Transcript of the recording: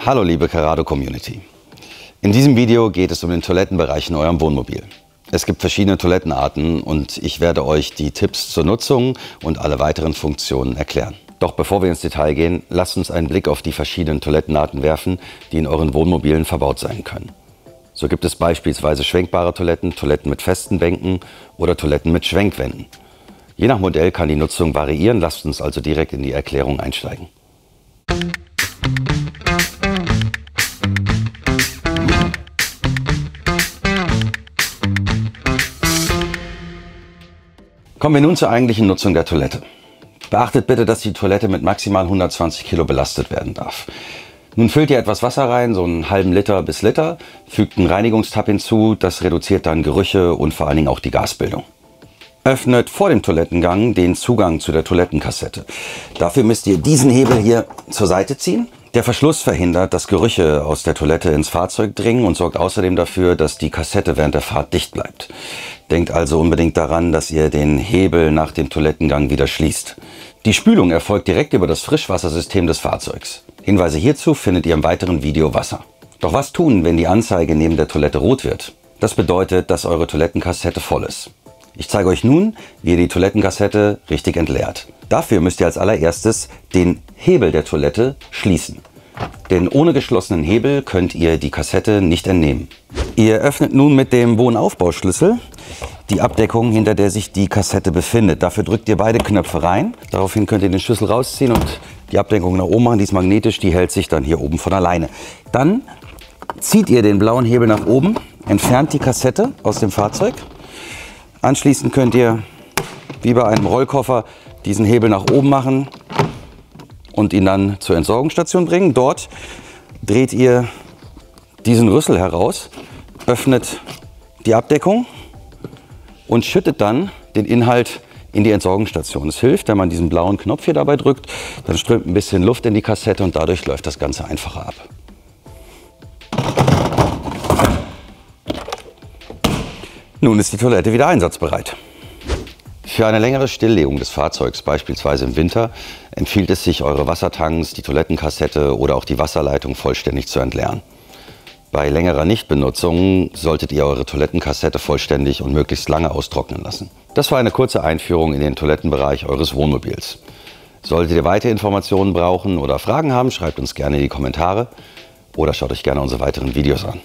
Hallo liebe Carrado Community. In diesem Video geht es um den Toilettenbereich in eurem Wohnmobil. Es gibt verschiedene Toilettenarten und ich werde euch die Tipps zur Nutzung und alle weiteren Funktionen erklären. Doch bevor wir ins Detail gehen, lasst uns einen Blick auf die verschiedenen Toilettenarten werfen, die in euren Wohnmobilen verbaut sein können. So gibt es beispielsweise schwenkbare Toiletten, Toiletten mit festen Bänken oder Toiletten mit Schwenkwänden. Je nach Modell kann die Nutzung variieren, lasst uns also direkt in die Erklärung einsteigen. Kommen wir nun zur eigentlichen Nutzung der Toilette. Beachtet bitte, dass die Toilette mit maximal 120 Kilo belastet werden darf. Nun füllt ihr etwas Wasser rein, so einen halben Liter bis Liter, fügt einen Reinigungstab hinzu, das reduziert dann Gerüche und vor allen Dingen auch die Gasbildung. Öffnet vor dem Toilettengang den Zugang zu der Toilettenkassette. Dafür müsst ihr diesen Hebel hier zur Seite ziehen. Der Verschluss verhindert, dass Gerüche aus der Toilette ins Fahrzeug dringen und sorgt außerdem dafür, dass die Kassette während der Fahrt dicht bleibt. Denkt also unbedingt daran, dass ihr den Hebel nach dem Toilettengang wieder schließt. Die Spülung erfolgt direkt über das Frischwassersystem des Fahrzeugs. Hinweise hierzu findet ihr im weiteren Video Wasser. Doch was tun, wenn die Anzeige neben der Toilette rot wird? Das bedeutet, dass eure Toilettenkassette voll ist. Ich zeige euch nun, wie ihr die Toilettenkassette richtig entleert. Dafür müsst ihr als allererstes den Hebel der Toilette schließen. Denn ohne geschlossenen Hebel könnt ihr die Kassette nicht entnehmen. Ihr öffnet nun mit dem Bohnenaufbauschlüssel die Abdeckung, hinter der sich die Kassette befindet. Dafür drückt ihr beide Knöpfe rein. Daraufhin könnt ihr den Schlüssel rausziehen und die Abdeckung nach oben machen. Die ist magnetisch, die hält sich dann hier oben von alleine. Dann zieht ihr den blauen Hebel nach oben, entfernt die Kassette aus dem Fahrzeug. Anschließend könnt ihr, wie bei einem Rollkoffer, diesen Hebel nach oben machen und ihn dann zur Entsorgungsstation bringen. Dort dreht ihr diesen Rüssel heraus, öffnet die Abdeckung und schüttet dann den Inhalt in die Entsorgungsstation. Es hilft, wenn man diesen blauen Knopf hier dabei drückt, dann strömt ein bisschen Luft in die Kassette und dadurch läuft das Ganze einfacher ab. Nun ist die Toilette wieder einsatzbereit. Für eine längere Stilllegung des Fahrzeugs, beispielsweise im Winter, empfiehlt es sich, eure Wassertanks, die Toilettenkassette oder auch die Wasserleitung vollständig zu entleeren. Bei längerer Nichtbenutzung solltet ihr eure Toilettenkassette vollständig und möglichst lange austrocknen lassen. Das war eine kurze Einführung in den Toilettenbereich eures Wohnmobils. Solltet ihr weitere Informationen brauchen oder Fragen haben, schreibt uns gerne in die Kommentare oder schaut euch gerne unsere weiteren Videos an.